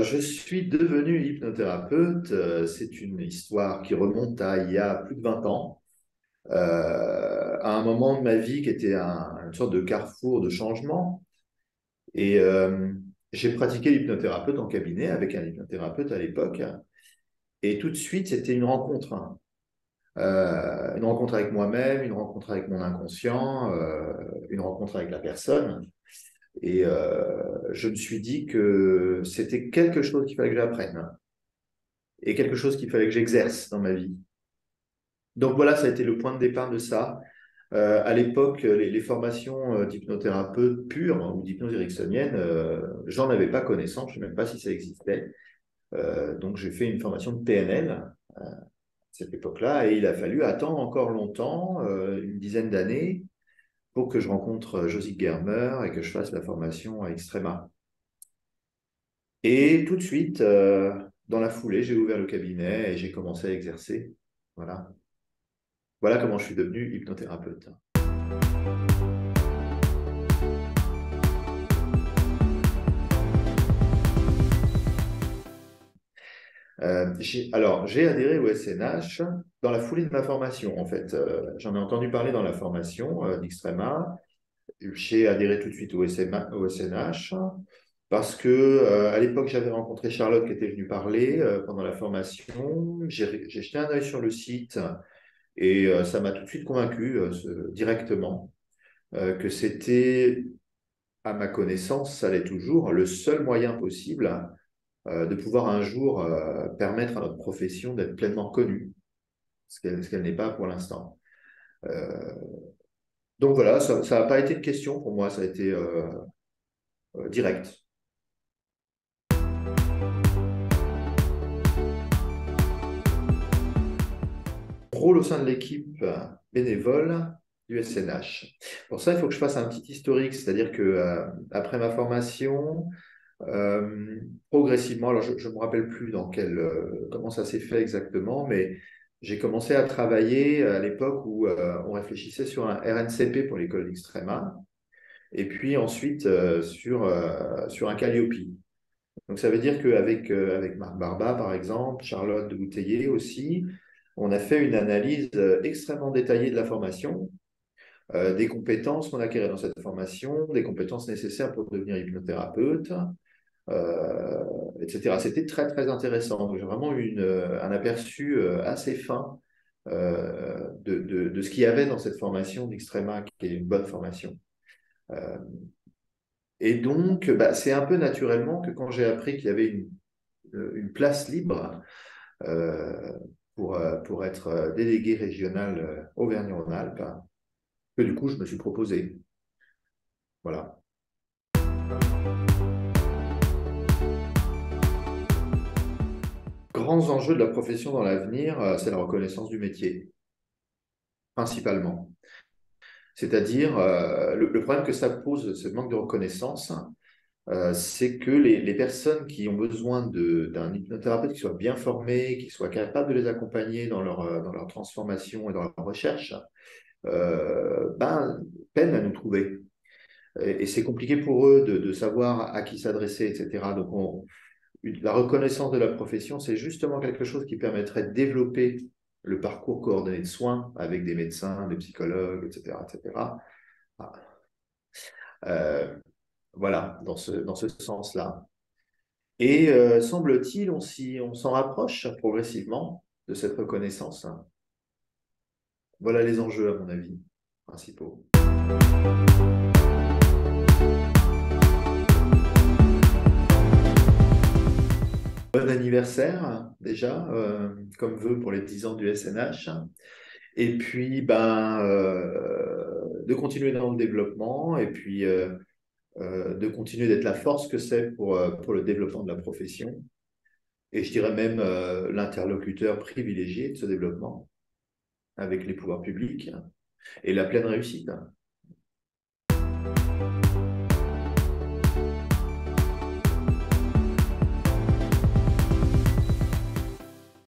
je suis devenu hypnothérapeute. C'est une histoire qui remonte à il y a plus de 20 ans, à un moment de ma vie qui était une sorte de carrefour de changement. Et j'ai pratiqué l'hypnothérapeute en cabinet avec un hypnothérapeute à l'époque. Et tout de suite, c'était une rencontre, hein. Une rencontre avec moi-même, une rencontre avec mon inconscient, une rencontre avec la personne. Et je me suis dit que c'était quelque chose qu'il fallait que j'apprenne, hein, et quelque chose qu'il fallait que j'exerce dans ma vie. Donc voilà, ça a été le point de départ de ça. À l'époque, les formations d'hypnothérapeute pure, hein, ou d'hypnose ericksonienne, j'en avais pas connaissance, je ne sais même pas si ça existait. Donc j'ai fait une formation de PNL à cette époque-là, et il a fallu attendre encore longtemps, une dizaine d'années, pour que je rencontre Josie Germer et que je fasse la formation à Extrema. Et tout de suite, dans la foulée, j'ai ouvert le cabinet et j'ai commencé à exercer. Voilà. Voilà comment je suis devenu hypnothérapeute. Alors, j'ai adhéré au SNH dans la foulée de ma formation, en fait. J'en ai entendu parler dans la formation d'Extrema. J'ai adhéré tout de suite au SNH parce que à l'époque, j'avais rencontré Charlotte qui était venue parler pendant la formation. J'ai jeté un œil sur le site et ça m'a tout de suite convaincu directement que c'était, à ma connaissance, ça l'est toujours, le seul moyen possible de pouvoir un jour permettre à notre profession d'être pleinement connue, ce qu'elle n'est pas pour l'instant. Euh, donc voilà, ça n'a pas été une question pour moi, ça a été direct. Rôle au sein de l'équipe bénévole du SNH. Pour ça, il faut que je fasse un petit historique, c'est-à-dire que après ma formation, progressivement, alors je ne me rappelle plus comment ça s'est fait exactement, mais j'ai commencé à travailler à l'époque où on réfléchissait sur un RNCP pour l'école d'Extrema, et puis ensuite sur un Calliope. Donc ça veut dire qu'avec avec Marc Barba, par exemple, Charlotte de Bouteiller aussi, on a fait une analyse extrêmement détaillée de la formation, des compétences qu'on acquérait dans cette formation, des compétences nécessaires pour devenir hypnothérapeute, euh, etc. C'était très, très intéressant. Donc, j'ai vraiment eu un aperçu assez fin de ce qu'il y avait dans cette formation d'Extrema, qui est une bonne formation. Euh, et donc, bah, c'est un peu naturellement que quand j'ai appris qu'il y avait une place libre euh, pour être délégué régional Auvergne-Rhône-Alpes, que du coup, je me suis proposé. Voilà. Grands enjeux de la profession dans l'avenir, c'est la reconnaissance du métier, principalement. C'est-à-dire, le problème que ça pose, ce manque de reconnaissance, c'est que les personnes qui ont besoin d'un hypnothérapeute qui soit bien formé, qui soit capable de les accompagner dans leur transformation et dans leur recherche, ben, peinent à nous trouver. Et c'est compliqué pour eux de savoir à qui s'adresser, etc. Donc, la reconnaissance de la profession, c'est justement quelque chose qui permettrait de développer le parcours coordonné de soins avec des médecins, des psychologues, etc., etc. Ah, euh, voilà, dans ce sens-là. Et semble-t-il, on s'en rapproche progressivement de cette reconnaissance. Voilà les enjeux, à mon avis, principaux. Bon anniversaire, déjà, comme vœu pour les 10 ans du SNH. Et puis, ben, de continuer dans le développement et puis de continuer d'être la force que c'est pour le développement de la profession. Et je dirais même l'interlocuteur privilégié de ce développement avec les pouvoirs publics et la pleine réussite.